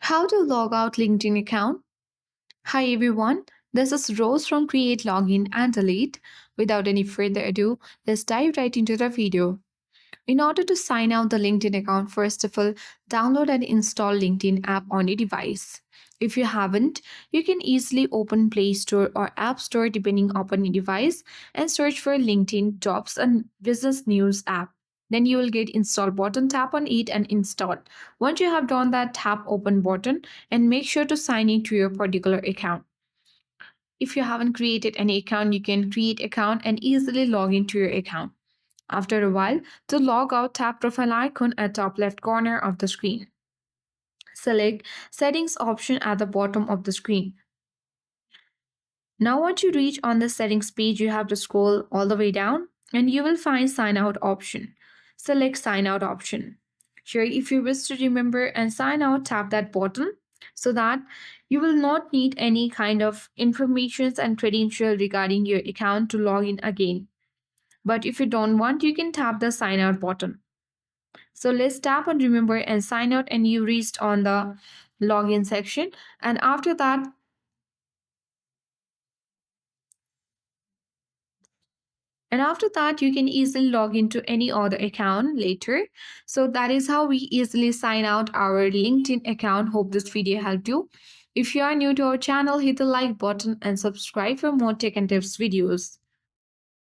How to log out LinkedIn account? Hi everyone, this is Rose from Create Login and Delete. Without any further ado, let's dive right into the video. In order to sign out the LinkedIn account, first of all, download and install LinkedIn app on your device. If you haven't, you can easily open Play Store or App Store depending upon your device and search for LinkedIn Jobs and Business News app. Then you will get install button, tap on it and install. Once you have done that, tap open button and make sure to sign in to your particular account. If you haven't created any account, you can create account and easily log into your account. After a while, to log out, tap profile icon at top left corner of the screen. Select settings option at the bottom of the screen. Now once you reach on the settings page, you have to scroll all the way down and you will find sign out option. Select sign out option. Here, if you wish to remember and sign out, tap that button so that you will not need any kind of informations and credential regarding your account to log in again. But if you don't want, you can tap the sign out button. So let's tap on remember and sign out and you reached on the login section. And after that, you can easily log into any other account later. So that is how we easily sign out our LinkedIn account. Hope this video helped you. If you are new to our channel, hit the like button and subscribe for more tech and tips videos.